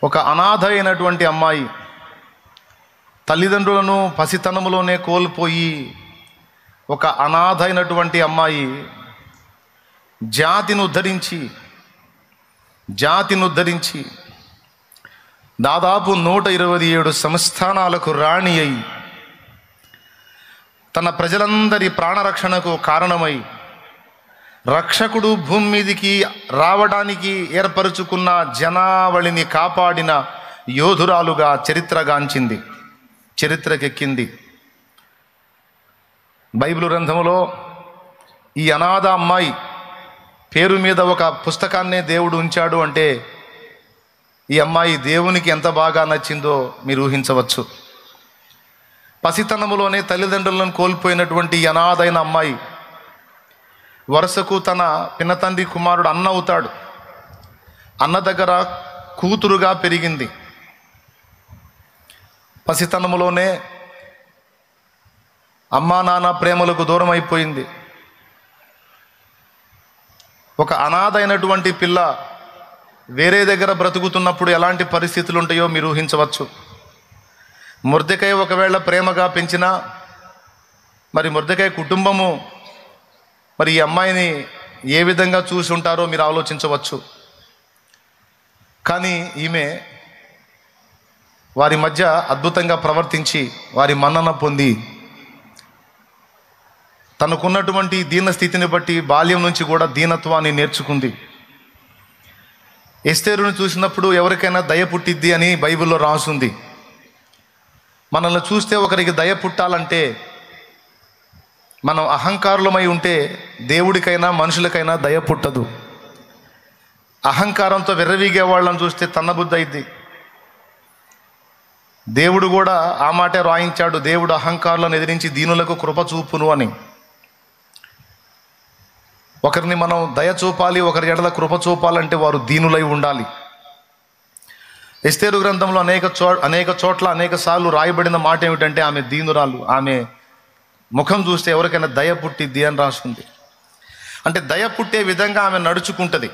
ఒక అనాథ అయినటువంటి అమ్మాయి తల్లిదండ్రులను పసితనములోనే కోల్పోయి ఒక అనాథ అయినటువంటి అమ్మాయి జాతిని ఉద్ధరించి దాదాపు 127 సంస్థానాలకు రాణి అయి తన ప్రజలందరి ప్రాణరక్షణకు కారణమై రక్షకుడు భూమి మీదికి రావడానికి ఏర్పరుచుకున్న జనావళిని కాపాడిన యోధురాలుగా చరిత్రకెక్కింది. బైబిల్ గ్రంథములో ఈ అనాథ అమ్మాయి పేరు మీద ఒక పుస్తకాన్నే దేవుడు ఉంచాడు అంటే ఈ అమ్మాయి దేవునికి ఎంత బాగా నచ్చిందో మీరు ఊహించవచ్చు. పసితనములోనే తల్లిదండ్రులను కోల్పోయినటువంటి ఈ అనాథైన అమ్మాయి వరుసకు తన పినతండ్రి కుమారుడు అన్న అవుతాడు. అన్న దగ్గర కూతురుగా పెరిగింది. పసితనములోనే అమ్మా నాన్న ప్రేమలకు దూరం అయిపోయింది. ఒక అనాథ అయినటువంటి పిల్ల వేరే దగ్గర బ్రతుకుతున్నప్పుడు ఎలాంటి పరిస్థితులు ఉంటాయో మీరు ఊహించవచ్చు. మొర్దెకై ఒకవేళ ప్రేమగా పెంచినా మరి మొర్దెకై కుటుంబము మరి ఈ అమ్మాయిని ఏ విధంగా చూసి ఉంటారో మీరు ఆలోచించవచ్చు. కానీ ఈమె వారి మధ్య అద్భుతంగా ప్రవర్తించి వారి మన్నన పొంది తనకున్నటువంటి దీన స్థితిని బట్టి బాల్యం నుంచి కూడా దీనత్వాన్ని నేర్చుకుంది. ఎస్తేరును చూసినప్పుడు ఎవరికైనా దయ పుట్టిద్ది అని బైబిల్లో రాసుంది. మనల్ని చూస్తే ఒకరికి దయ పుట్టాలంటే మనం అహంకారులమై ఉంటే దేవుడికైనా మనుషులకైనా దయ పుట్టదు. అహంకారంతో విర్రవీగే వాళ్ళని చూస్తే తన్నబుద్ధి అయింది. దేవుడు కూడా ఆ మాటే రాయించాడు, దేవుడు అహంకారులను ఎదిరించి దీనులకు కృప చూపును అని. ఒకరిని మనం దయ చూపాలి, ఒకరి ఎడల కృప చూపాలంటే వారు దీనులై ఉండాలి. ఎస్తేరు గ్రంథంలో అనేక చోట్ల అనేక సార్లు రాయబడిన మాట ఏమిటంటే ఆమె దీనురాలు, ఆమె ముఖం చూస్తే ఎవరికైనా దయ పుట్టిద్ది అని రాస్తుంది. అంటే దయ పుట్టే విధంగా ఆమె నడుచుకుంటుంది.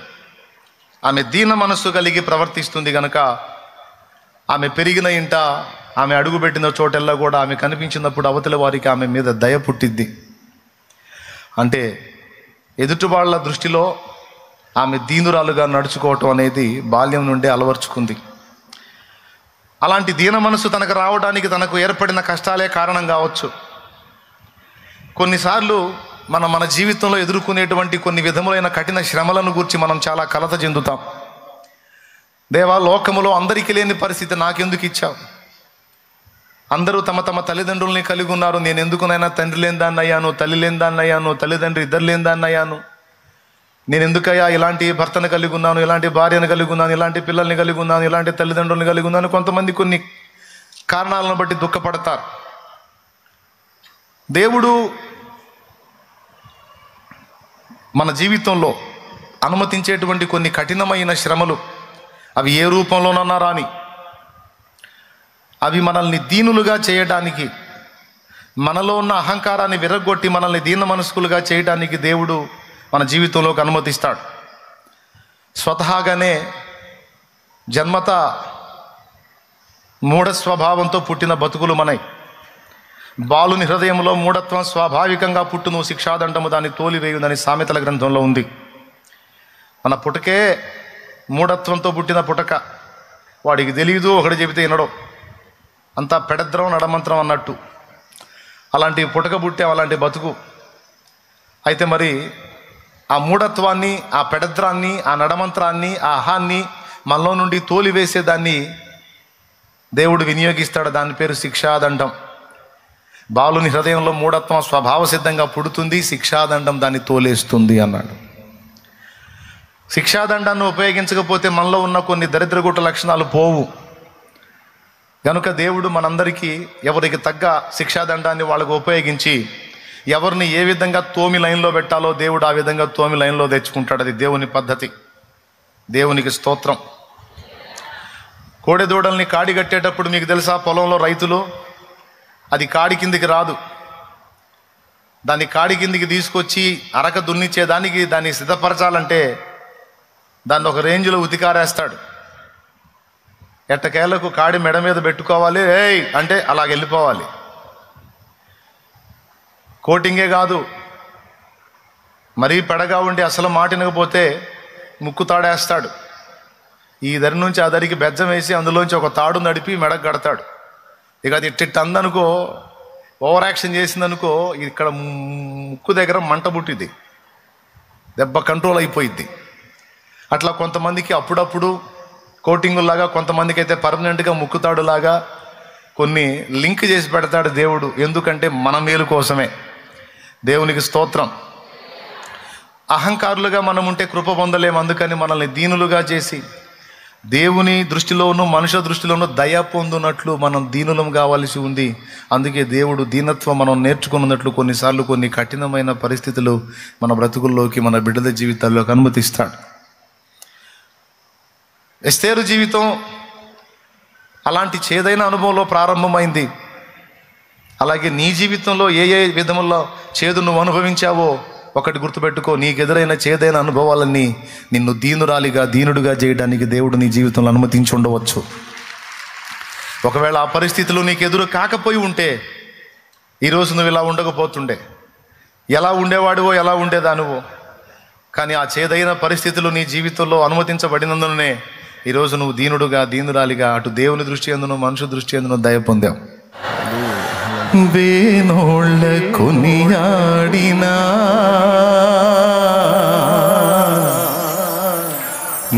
ఆమె దీన మనస్సు కలిగి ప్రవర్తిస్తుంది కనుక ఆమె పెరిగిన ఇంట ఆమె అడుగుపెట్టిన చోటెల్లా కూడా ఆమె కనిపించినప్పుడు అవతల వారికి ఆమె మీద దయ పుట్టిద్ది. అంటే ఎదుటి వాళ్ళ దృష్టిలో ఆమె దీనురాలుగా నడుచుకోవటం అనేది బాల్యం నుండే అలవర్చుకుంది. అలాంటి దీన మనసు తనకు రావడానికి తనకు ఏర్పడిన కష్టాలే కారణం కావచ్చు. కొన్నిసార్లు మన జీవితంలో ఎదుర్కొనేటువంటి కొన్ని విధములైన కఠిన శ్రమలను గురించి మనం చాలా కలత చెందుతాం. దేవా, లోకములో అందరికీ లేని పరిస్థితి నాకెందుకు ఇచ్చావు? అందరూ తమ తమ తల్లిదండ్రుల్ని కలిగి ఉన్నారు, నేను ఎందుకునైనా తండ్రి లేని దాన్ని అయ్యాను, తల్లి లేని దాన్ని అయ్యాను, తల్లిదండ్రి ఇద్దరు లేని దాన్ని అయ్యాను. నేను ఎందుకయ్యా ఇలాంటి భర్తను కలిగి ఉన్నాను, ఇలాంటి భార్యను కలిగి ఉన్నాను, ఇలాంటి పిల్లల్ని కలిగి ఉన్నాను, ఇలాంటి తల్లిదండ్రులను కలిగి ఉన్నాను. కొంతమంది కొన్ని కారణాలను బట్టి దుఃఖపడతారు. దేవుడు మన జీవితంలో అనుమతించేటువంటి కొన్ని కఠినమైన శ్రమలు అవి ఏ రూపంలోనన్నా రాని, అవి మనల్ని దీనులుగా చేయడానికి, మనలో ఉన్న అహంకారాన్ని విరగొట్టి మనల్ని దీన మనస్కులుగా చేయడానికి దేవుడు మన జీవితంలోకి అనుమతిస్తాడు. స్వతహాగానే జన్మత మూఢ స్వభావంతో పుట్టిన బతుకులు మనై. బాలుని హృదయంలో మూఢత్వం స్వాభావికంగా పుట్టును, శిక్షాదండము దాన్ని తోలివేయుదని సామెతల గ్రంథంలో ఉంది. మన పుటకే మూఢత్వంతో పుట్టిన పుటక, వాడికి తెలియదు, ఒకటి చెబితే వినడం, అంతా పెడద్రం నడమంత్రం అన్నట్టు. అలాంటి పుటక పుట్టాం, అలాంటి బతుకు. అయితే మరి ఆ మూఢత్వాన్ని, ఆ పెడద్రాన్ని, ఆ నడమంత్రాన్ని, ఆ అహాన్ని మనలో నుండి తోలివేసేదాన్ని దేవుడు వినియోగిస్తాడు. దాని పేరు శిక్షాదండం. బాలుని హృదయంలో మూఢత్వం స్వభావ సిద్ధంగా పుడుతుంది, శిక్షాదండం దాన్ని తోలేస్తుంది అన్నాడు. శిక్షాదండాన్ని ఉపయోగించకపోతే మనలో ఉన్న కొన్ని దరిద్రగుట్ట లక్షణాలు పోవు. కనుక దేవుడు మనందరికీ ఎవరికి తగ్గ శిక్షాదండాన్ని వాళ్ళకు ఉపయోగించి ఎవరిని ఏ విధంగా తోమి లైన్లో పెట్టాలో దేవుడు ఆ విధంగా తోమి లైన్లో తెచ్చుకుంటాడు. అది దేవుని పద్ధతి. దేవునికి స్తోత్రం. కోడెదూడల్ని కాడి కట్టేటప్పుడు మీకు తెలుసా, పొలంలో రైతులు అది కాడి కిందికి రాదు, దాన్ని కాడి కిందికి తీసుకొచ్చి అరక దున్నిచ్చేదానికి దాన్ని సిద్ధపరచాలంటే దాన్ని ఒక రేంజ్లో ఉతికారేస్తాడు. ఎట్టకేలకు కాడి మెడ మీద పెట్టుకోవాలి, ఏయ్ అంటే అలాగ వెళ్ళిపోవాలి. కోటింగే కాదు, మరీ పెడగా ఉండి అసలు మాటినకపోతే ముక్కు తాడేస్తాడు. ఈ దరి నుంచి ఆ దరికి బెజ్జం వేసి అందులోంచి ఒక తాడు నడిపి మెడకు కడతాడు. ఇక అది ఇట్టిట్టు అందనుకో, ఓవర్ యాక్షన్ చేసిందనుకో, ఇక్కడ ముక్కు దగ్గర మంట పుట్టింది, దెబ్బ కంట్రోల్ అయిపోయిద్ది. అట్లా కొంతమందికి అప్పుడప్పుడు కోటింగులాగా, కొంతమందికి అయితే పర్మనెంట్గా ముక్కుతాడులాగా కొన్ని లింక్ చేసి పెడతాడు దేవుడు. ఎందుకంటే మన మేలు కోసమే. దేవునికి స్తోత్రం. అహంకారులుగా మనం ఉంటే కృప పొందలేము. అందుకని మనల్ని దీనులుగా చేసి దేవుని దృష్టిలోనూ మనుషుల దృష్టిలోనూ దయ పొందునట్లు మనం దీనులం కావాల్సి ఉంది. అందుకే దేవుడు దీనత్వం మనం నేర్చుకున్నట్లు కొన్నిసార్లు కొన్ని కఠినమైన పరిస్థితులు మన బ్రతుకుల్లోకి, మన బిడ్డల జీవితాల్లోకి అనుమతిస్తాడు. ఎస్తేరు జీవితం అలాంటి చేదైన అనుభవంలో ప్రారంభమైంది. అలాగే నీ జీవితంలో ఏ ఏ విధముల్లో చేదు నువ్వు అనుభవించావో ఒకటి గుర్తుపెట్టుకో, నీకెదురైన చేదైన అనుభవాలన్నీ నిన్ను దీనుడుగా చేయడానికి దేవుడు నీ జీవితంలో అనుమతించి ఉండవచ్చు. ఒకవేళ ఆ పరిస్థితులు నీకు ఎదురు కాకపోయి ఉంటే ఈరోజు నువ్వు ఇలా ఉండకపోతుండే. ఎలా ఉండేవాడివో, ఎలా ఉండేదానివో, కానీ ఆ చేదైన పరిస్థితులు నీ జీవితంలో అనుమతించబడినందునే ఈరోజు నువ్వు దీనురాలిగా అటు దేవుని దృష్టి అందును మనుషు దృష్టి అందును దయ పొందావు. వేనోళ్ళ కొనియాడినా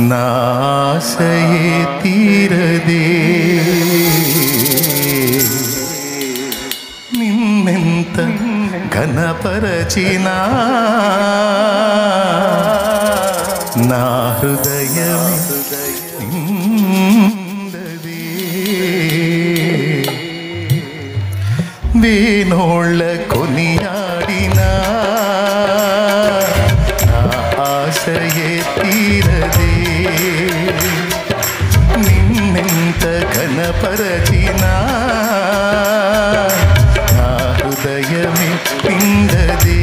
నాశయే తీరదే, నిన్నెంత ఘనపరచినా నా హృదయమే వేనోళ్ళ కొనియాడినా నా ఆశయే తీరదే, నిన్నెంత ఘనపరచినా నా హృదయమే పిండదే.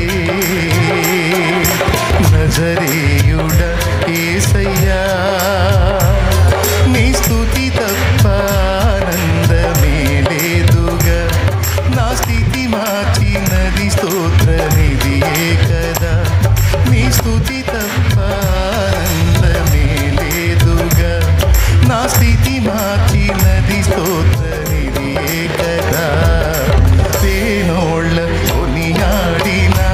నజరేయుడ యేసయ్యా, నీ స్తుతి తప్ప ఆనందమే లేదుగా, నా స్థితి మార్చినది స్తోత్రమిదియే కదా, నీ స్తుతి తప్ప ఆనందమే లేదుగా, నా స్థితి మార్చినది స్తోత్రమిదియే కదా. వేనోళ్ళ కొనియాడినా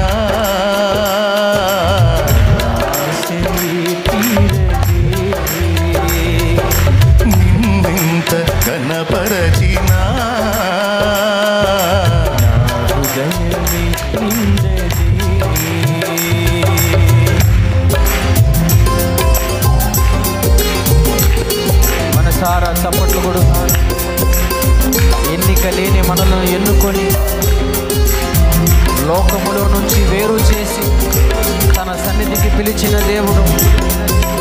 నిన్నెంత ఘనపరచినా మనసారా చప్పట్లు కూడా ఎన్నిక లేని మనలను ఎన్నుకొని లోకములో నుంచి వేరు చేసి తన సన్నిధికి పిలిచిన దేవుడు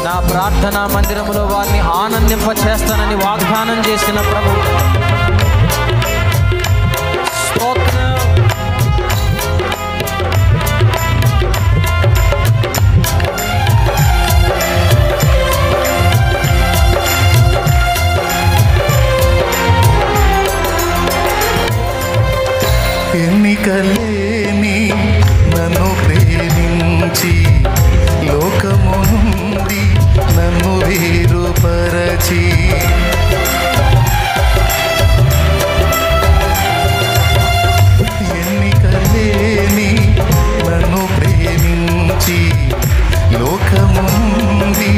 నా ప్రార్థనా మందిరములో వారిని ఆనందింప చేస్తానని వాగ్దానం చేసిన ప్రభు స్తోత్రం. ఎన్నికలేని నన్ను ప్రేమించి లోకము నుండి నన్ను వేరుపరచి ఎన్నికలేని నన్ను ప్రేమించి లోకము నుండి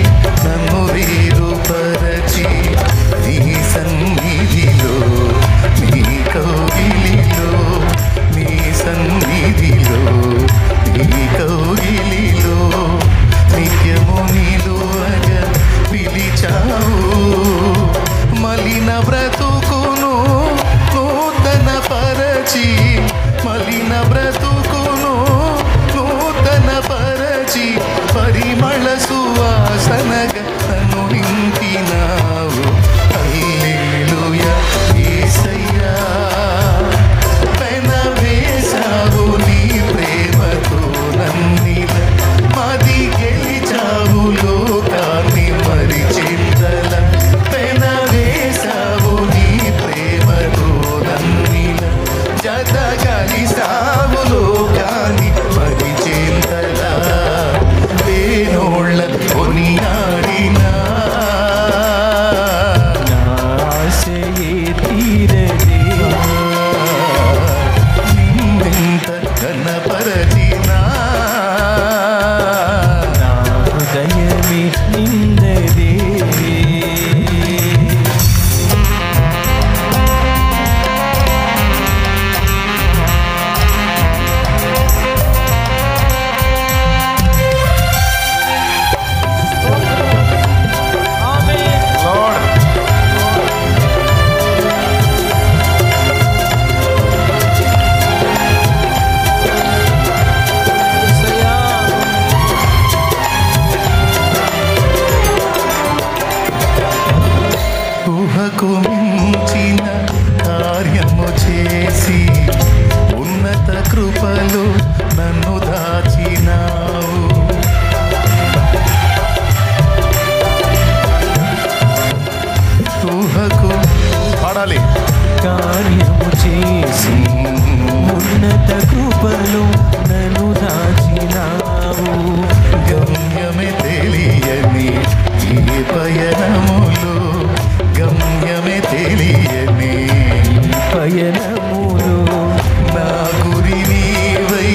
నన్ను వేరుపరచి నీ సన్నిధిలో నీ కౌగిలిలో నీ సన్నిధిలో నీ కౌగిలిలో నిత్యము నిలువగా పిలిచావు. మలిన బ్రతుకును నూతన పరచి, మలిన బ్రతుకును నూతన పరచి, పరిమళ సువాసనగా నన్ను నింపినావు. హల్లెలూయా యేసయ్యా, పెనవేశావు నీ ప్రేమతో నన్నిల, మది గెలిచావు లోకాన్ని మరిచిందల, పెనవేశావు ఊహకు మించిన కార్యము చేసి ఉన్నత కృపలు నన్ను దాచినావు. ఊహకు పాడాలి. కార్యము చేసి ఉన్నత కృపలు నన్ను దాచినావు. గమ్యమే తెలియని ఈ పయనములు, గమ్యమే తెలియని పయనములు నా గురి నీవై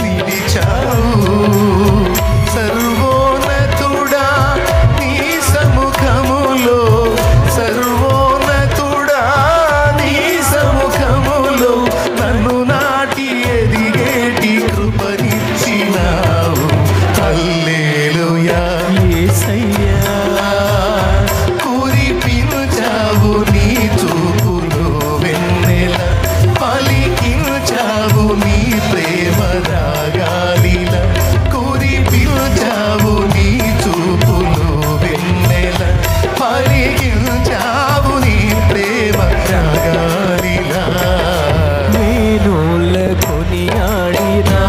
నిలిచావు. సర్వోన్నతుడా నీ సముఖములో, సర్వోన్నతుడా నీ సముఖములో నన్ను నాటి ఎదిగేటి కృపనిచ్చినావు. హల్లెలూయా యేసయ్యా, కురిపించావు నీ చూపులో వెన్నెల, పలికించావు నీ ప్రేమ రాగాలిల. కురిపించావు నీ చూపులో వెన్నెల, పలికించావు నీ ప్రేమ రాగాలిల. వేణుల కొనియాడినా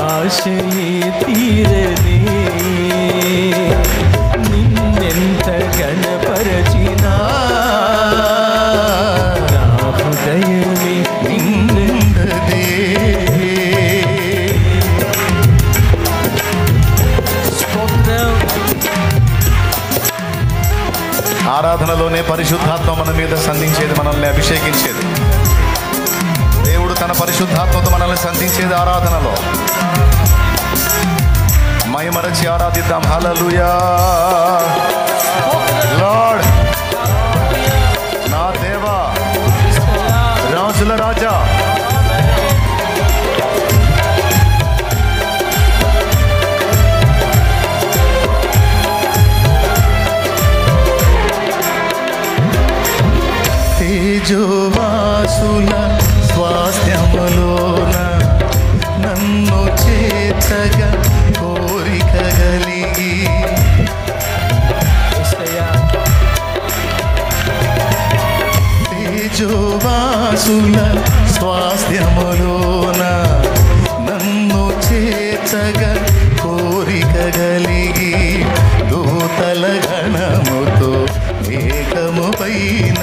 ఆశయే తీరనే, నిన్నెంత గణపరచినా నా హృదయమే నిండదే. స్తోత్రం. ఆరాధనలోనే పరిశుద్ధాత్మ మన మీద సంధించేది, మనల్ని అభిషేకించేది. దేవుడు తన పరిశుద్ధాత్మతో మనల్ని సంధించేది ఆరాధనలో. మైమరచి ఆరాధిద్దాం. హల్లెలూయా. లార్డ్ నా దేవా, రాజుల రాజా, తేజోవాసుల స్వాస్థ్యములోన నన్ను చేర్చగా కోరిక కలిగి. తేజోవాసుల స్వాస్థ్యములోన నన్ను చేర్చగా కోరిక కలిగి. దూతల గణముతో మేఘము పైన,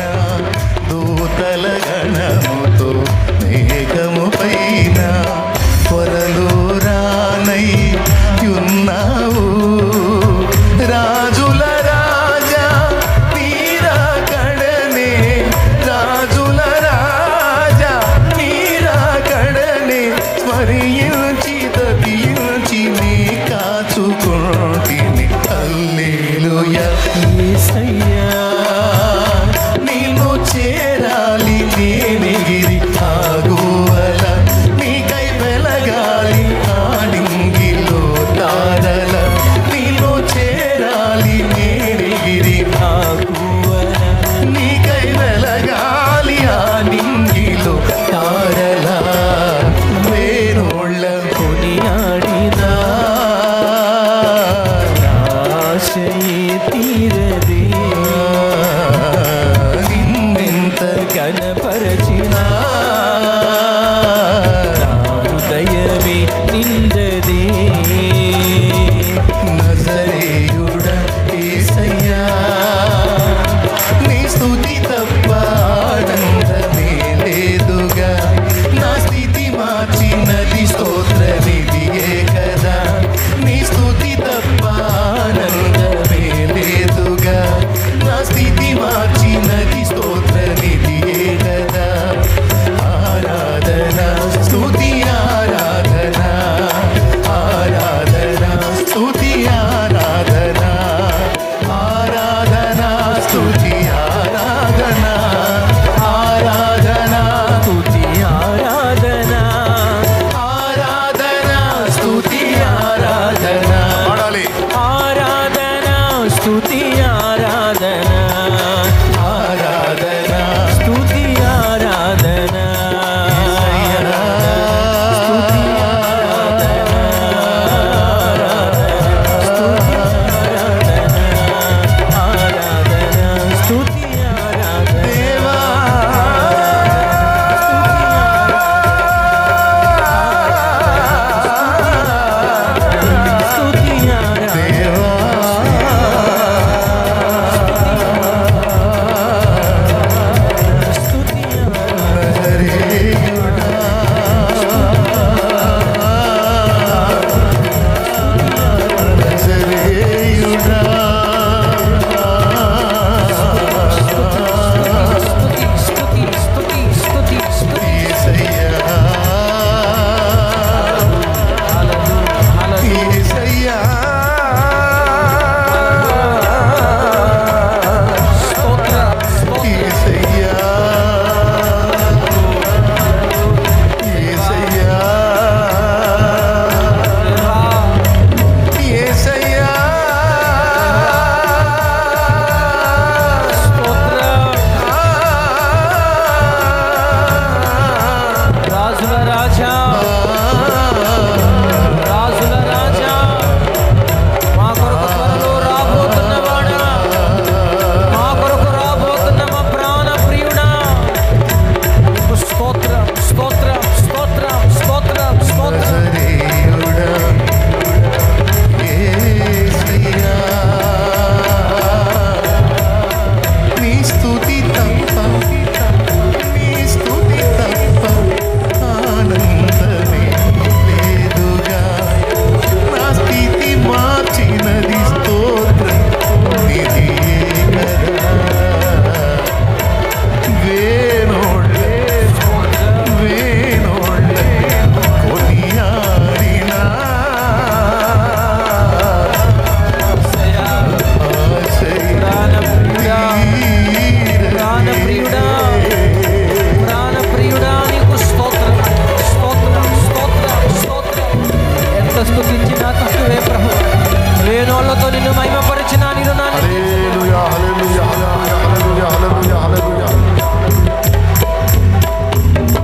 దూతల గణముతో మేఘము పైన త్వరలో రానై ఉన్నావు. రాజుల రాజా నీరా కడనే, రాజుల రాజా నీరా కడనే స్మరించి తప్పించి నీ కాచుకుంటిని. హల్లెలూయా యేసయ్యా, నీను చేరాలి నేనెగిరి ఆగువల, నీకై వెలగాలి ఆడింగిలో తారల. నీను చేరాలి నేనెగిరి ఆగువల, నీకై వెలగాలి ఆడింగిలో తారల. వేణోళ్ళ కొనియాడినా ఆశయే తీరనే,